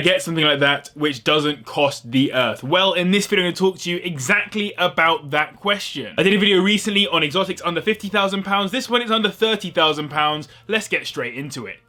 get something like that which doesn't cost the earth? Well, in this video I'm going to talk to you exactly about that question. I did a video recently on exotics under £50,000. This one is under £30,000. Let's get straight into it.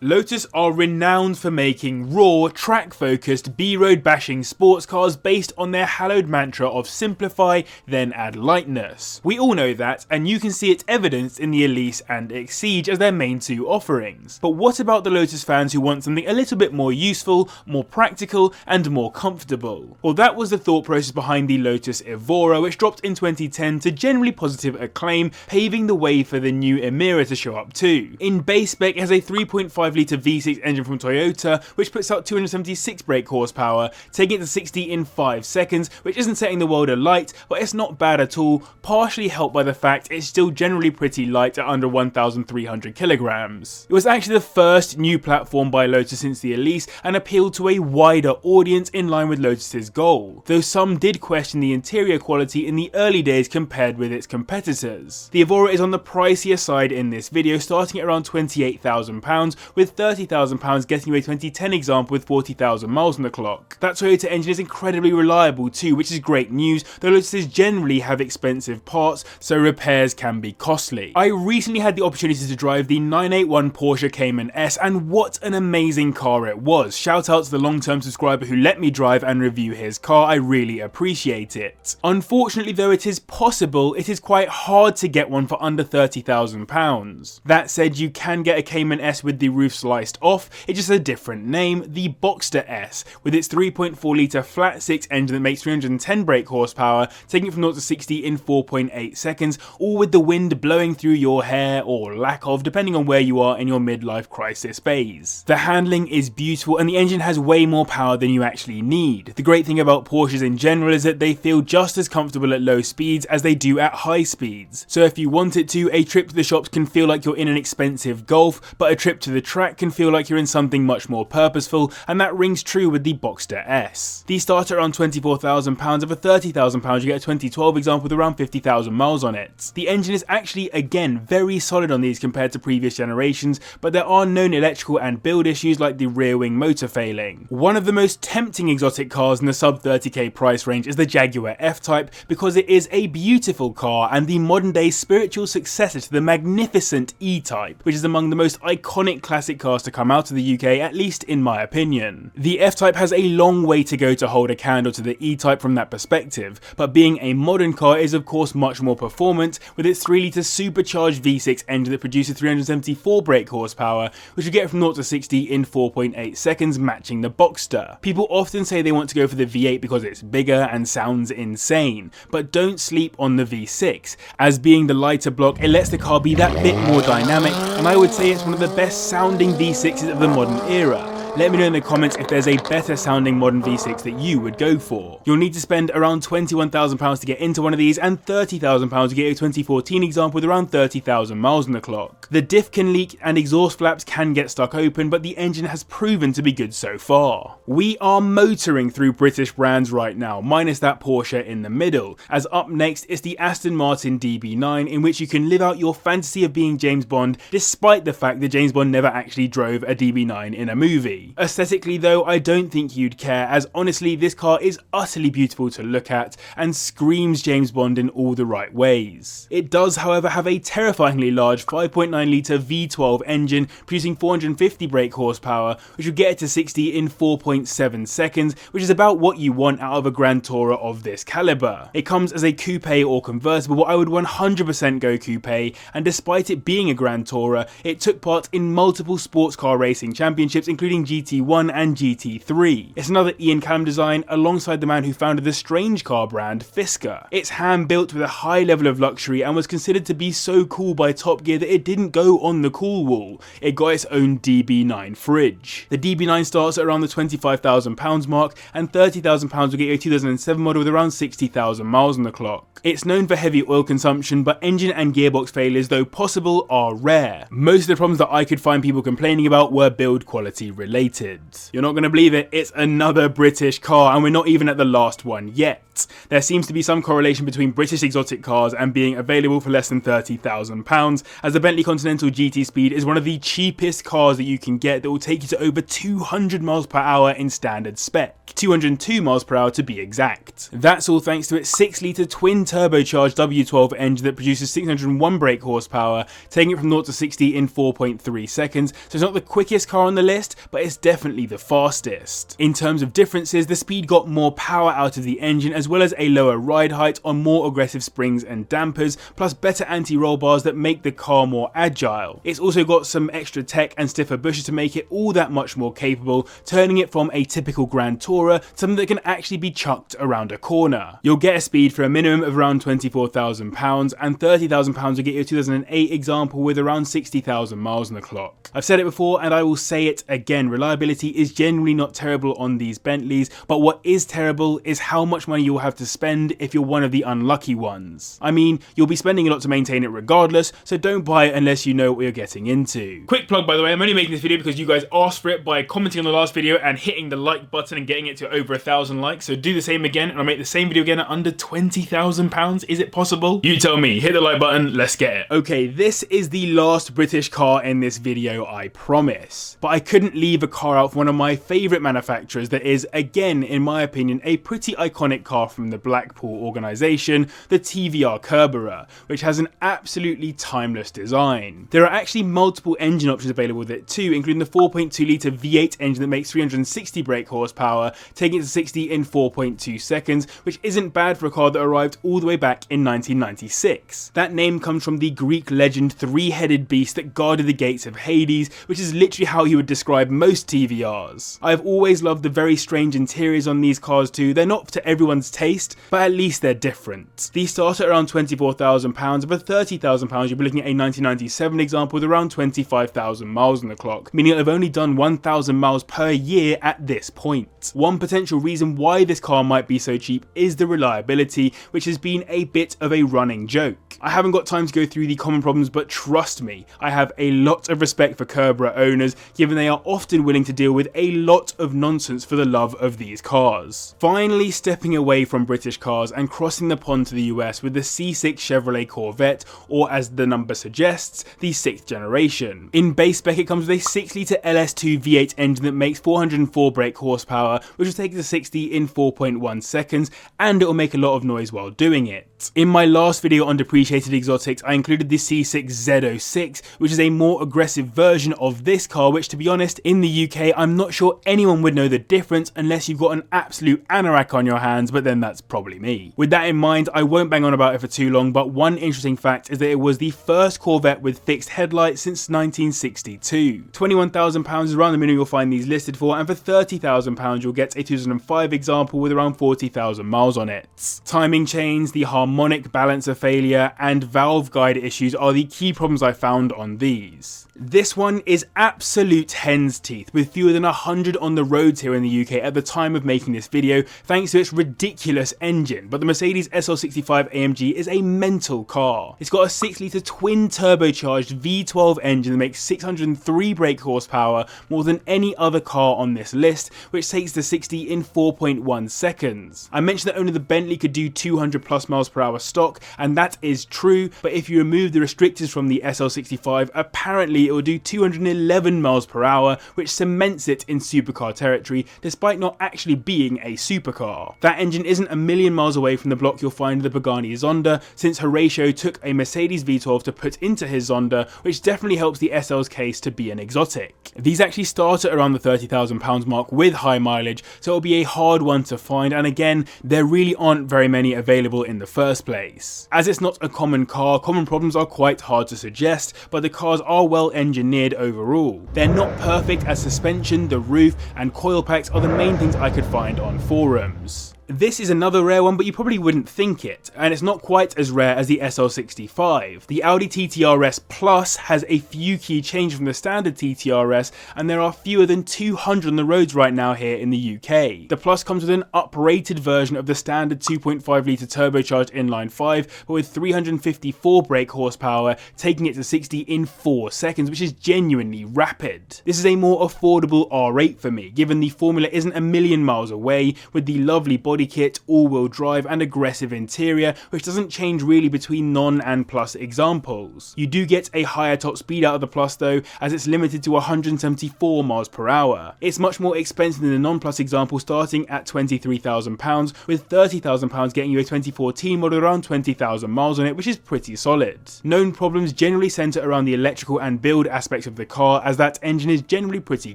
Lotus are renowned for making raw, track-focused, B-road bashing sports cars based on their hallowed mantra of simplify, then add lightness. We all know that, and you can see it evidenced in the Elise and Exige as their main two offerings. But what about the Lotus fans who want something a little bit more useful, more practical, and more comfortable? Well, that was the thought process behind the Lotus Evora, which dropped in 2010 to generally positive acclaim, paving the way for the new Emira to show up too. In base spec, it has a 3.5 litre V6 engine from Toyota, which puts out 276 brake horsepower, taking it to 60 in 5 seconds, which isn't setting the world alight, but it's not bad at all, partially helped by the fact it's still generally pretty light at under 1,300 kilograms. It was actually the first new platform by Lotus since the Elise and appealed to a wider audience in line with Lotus's goal, though some did question the interior quality in the early days compared with its competitors. The Evora is on the pricier side in this video, starting at around £28,000, with £30,000 getting you a 2010 example with 40,000 miles on the clock. That Toyota engine is incredibly reliable too, which is great news, though Lotuses generally have expensive parts, so repairs can be costly. I recently had the opportunity to drive the 981 Porsche Cayman S, and what an amazing car it was. Shout out to the long-term subscriber who let me drive and review his car, I really appreciate it. Unfortunately though it is possible, it is quite hard to get one for under £30,000. That said, you can get a Cayman S with the roof sliced off, it's just a different name, the Boxster S, with its 3.4 litre flat 6 engine that makes 310 brake horsepower, taking it from 0 to 60 in 4.8 seconds, all with the wind blowing through your hair, or lack of, depending on where you are in your midlife crisis phase. The handling is beautiful and the engine has way more power than you actually need. The great thing about Porsches in general is that they feel just as comfortable at low speeds as they do at high speeds. So if you want it to, a trip to the shops can feel like you're in an expensive Golf, but a trip to the track can feel like you're in something much more purposeful, and that rings true with the Boxster S. These start at around £24,000, and for £30,000 you get a 2012 example with around 50,000 miles on it. The engine is actually, again, very solid on these compared to previous generations, but there are known electrical and build issues like the rear wing motor failing. One of the most tempting exotic cars in the sub 30k price range is the Jaguar F-Type, because it is a beautiful car and the modern day spiritual successor to the magnificent E-Type, which is among the most iconic classic cars to come out of the UK, at least in my opinion. The F-Type has a long way to go to hold a candle to the E-Type from that perspective, but being a modern car is of course much more performant, with its 3 litre supercharged V6 engine that produces 374 brake horsepower, which will get from 0 to 60 in 4.8 seconds, matching the Boxster. People often say they want to go for the V8 because it's bigger and sounds insane, but don't sleep on the V6. As being the lighter block, it lets the car be that bit more dynamic, and I would say it's one of the best sounding V6s of the modern era. Let me know in the comments if there's a better sounding modern V6 that you would go for. You'll need to spend around £21,000 to get into one of these, and £30,000 to get a 2014 example with around 30,000 miles on the clock. The diff can leak and exhaust flaps can get stuck open, but the engine has proven to be good so far. We are motoring through British brands right now, minus that Porsche in the middle, as up next is the Aston Martin DB9, in which you can live out your fantasy of being James Bond, despite the fact that James Bond never actually drove a DB9 in a movie. Aesthetically though, I don't think you'd care, as honestly this car is utterly beautiful to look at and screams James Bond in all the right ways. It does however have a terrifyingly large 5.9 litre V12 engine producing 450 brake horsepower, which will get it to 60 in 4.7 seconds, which is about what you want out of a Grand Tourer of this calibre. It comes as a coupe or convertible, but I would 100% go coupe, and despite it being a Grand Tourer, it took part in multiple sports car racing championships including GT1 and GT3. It's another Ian Callum design alongside the man who founded the strange car brand Fisker. It's hand built with a high level of luxury and was considered to be so cool by Top Gear that it didn't go on the cool wall. It got its own DB9 fridge. The DB9 starts at around the £25,000 mark, and £30,000 will get you a 2007 model with around 60,000 miles on the clock. It's known for heavy oil consumption, but engine and gearbox failures, though possible, are rare. Most of the problems that I could find people complaining about were build quality related. You're not going to believe it, it's another British car, and we're not even at the last one yet. There seems to be some correlation between British exotic cars and being available for less than £30,000, as the Bentley Continental GT Speed is one of the cheapest cars that you can get that will take you to over 200 miles per hour in standard spec. 202 miles per hour to be exact. That's all thanks to its 6-litre twin turbocharged W12 engine that produces 601 brake horsepower, taking it from 0 to 60 in 4.3 seconds, so it's not the quickest car on the list, but it's definitely the fastest. In terms of differences, the Speed got more power out of the engine, as well as a lower ride height on more aggressive springs and dampers, plus better anti-roll bars that make the car more agile. It's also got some extra tech and stiffer bushes to make it all that much more capable, turning it from a typical Grand Tourer to something that can actually be chucked around a corner. You'll get a Speed for a minimum of around £24,000, and £30,000 will get you a 2008 example with around 60,000 miles on the clock. I've said it before and I will say it again, reliability is generally not terrible on these Bentleys, but what is terrible is how much money you'll have to spend if you're one of the unlucky ones. I mean, you'll be spending a lot to maintain it regardless, so don't buy it unless you know what you're getting into. Quick plug, by the way, I'm only making this video because you guys asked for it by commenting on the last video and hitting the like button and getting it to over 1,000 likes, so do the same again and I'll make the same video again at under £20,000. Is it possible? You tell me. Hit the like button, let's get it. Okay, this is the last British car in this video, I promise. But I couldn't leave a car out for one of my favourite manufacturers that is, again, in my opinion, a pretty iconic car from the Blackpool organisation, the TVR Cerbera, which has an absolutely timeless design. There are actually multiple engine options available with it too, including the 4.2 litre V8 engine that makes 360 brake horsepower, taking it to 60 in 4.2 seconds, which isn't bad for a car that arrived all the way back in 1996. That name comes from the Greek legend three-headed beast that guarded the gates of Hades, which is literally how you would describe most TVRs. I've always loved the very strange interiors on these cars too. They're not to everyone's taste, but at least they're different. These start at around £24,000, and for £30,000 you'll be looking at a 1997 example with around 25,000 miles on the clock, meaning it'll have only done 1,000 miles per year at this point. One potential reason why this car might be so cheap is the reliability, which has been a bit of a running joke. I haven't got time to go through the common problems, but trust me, I have a lot of respect for Cerbera owners, given they are often willing to deal with a lot of nonsense for the love of these cars. Finally stepping away from British cars and crossing the pond to the US with the C6 Chevrolet Corvette, or as the number suggests, the 6th generation. In base spec it comes with a 6-litre LS2 V8 engine that makes 404 brake horsepower, which will take it to 60 in 4.1 seconds, and it will make a lot of noise while doing it. In my last video on depreciated exotics, I included the C6 Z06, which is a more aggressive version of this car, which to be honest, in the UK, I'm not sure anyone would know the difference unless you've got an absolute anorak on your hands, but then that's probably me. With that in mind, I won't bang on about it for too long, but one interesting fact is that it was the first Corvette with fixed headlights since 1962. £21,000 is around the minimum you'll find these listed for, and for £30,000 you'll get a 2005 example with around 40,000 miles on it. Timing chains, the harmonic balancer failure, and valve guide issues are the key problems I found on these. This one is absolute hen's teeth, with fewer than 100 on the roads here in the UK at the time of making this video, thanks to its ridiculous engine, but the Mercedes SL65 AMG is a mental car. It's got a 6-litre twin turbocharged V12 engine that makes 603 brake horsepower, more than any other car on this list, which takes to 60 in 4.1 seconds. I mentioned that only the Bentley could do 200 plus miles per hour stock, and that is true, but if you remove the restrictors from the SL65, apparently it will do 211 miles per hour, which cements it in supercar territory, despite not actually being a supercar. That engine isn't a million miles away from the block you'll find the Pagani Zonda, since Horatio took a Mercedes V12 to put into his Zonda, which definitely helps the SL's case to be an exotic. These actually start at around the £30,000 mark with high mileage, so it'll be a hard one to find, and again, there really aren't very many available in the first place. As it's not a common car, common problems are quite hard to suggest, but the cars are well engineered overall. They're not perfect, as suspension, the roof, and coil packs are the main things I could find on forums. This is another rare one, but you probably wouldn't think it, and it's not quite as rare as the SL65. The Audi TTRS Plus has a few key changes from the standard TTRS, and there are fewer than 200 on the roads right now here in the UK. The Plus comes with an uprated version of the standard 2.5 litre turbocharged inline-5, but with 354 brake horsepower, taking it to 60 in 4 seconds, which is genuinely rapid. This is a more affordable R8 for me, given the formula isn't a million miles away, with the lovely body kit, all-wheel drive and aggressive interior, which doesn't change really between non and Plus examples. You do get a higher top speed out of the Plus though, as it's limited to 174 miles per hour. It's much more expensive than the non-Plus example, starting at £23,000, with £30,000 getting you a 2014 model around 20,000 miles on it, which is pretty solid. Known problems generally centre around the electrical and build aspects of the car, as that engine is generally pretty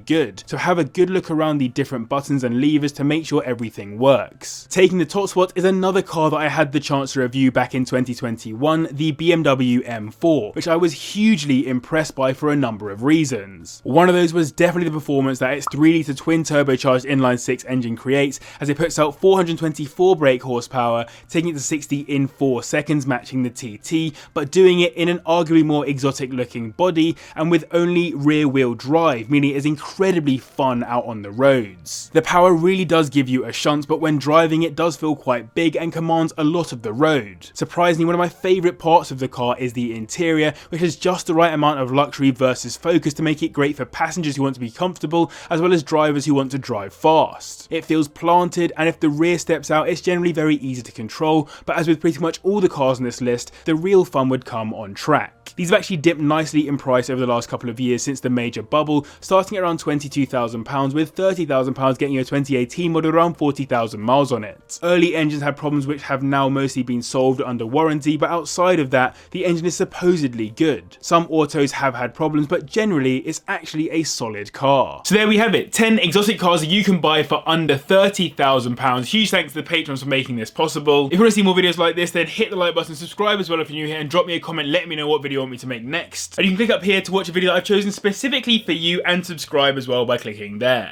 good, so have a good look around the different buttons and levers to make sure everything works. Taking the top spot is another car that I had the chance to review back in 2021, the BMW M4, which I was hugely impressed by for a number of reasons. One of those was definitely the performance that its 3 litre twin turbocharged inline-6 engine creates, as it puts out 424 brake horsepower, taking it to 60 in 4 seconds, matching the TT, but doing it in an arguably more exotic looking body and with only rear wheel drive, meaning it is incredibly fun out on the roads. The power really does give you a shunt, but when driving it does feel quite big and commands a lot of the road. Surprisingly, one of my favourite parts of the car is the interior, which has just the right amount of luxury versus focus to make it great for passengers who want to be comfortable, as well as drivers who want to drive fast. It feels planted, and if the rear steps out, it's generally very easy to control, but as with pretty much all the cars on this list, the real fun would come on track. These have actually dipped nicely in price over the last couple of years since the major bubble, starting at around £22,000, with £30,000 getting you a 2018 model around 40,000 miles on it. Early engines had problems which have now mostly been solved under warranty, but outside of that, the engine is supposedly good. Some autos have had problems, but generally it's actually a solid car. So there we have it, 10 exotic cars that you can buy for under £30,000. Huge thanks to the patrons for making this possible. If you want to see more videos like this, then hit the like button, subscribe as well if you're new here, and drop me a comment, let me know what video you want me to make next. And you can click up here to watch a video that I've chosen specifically for you, and subscribe as well by clicking there.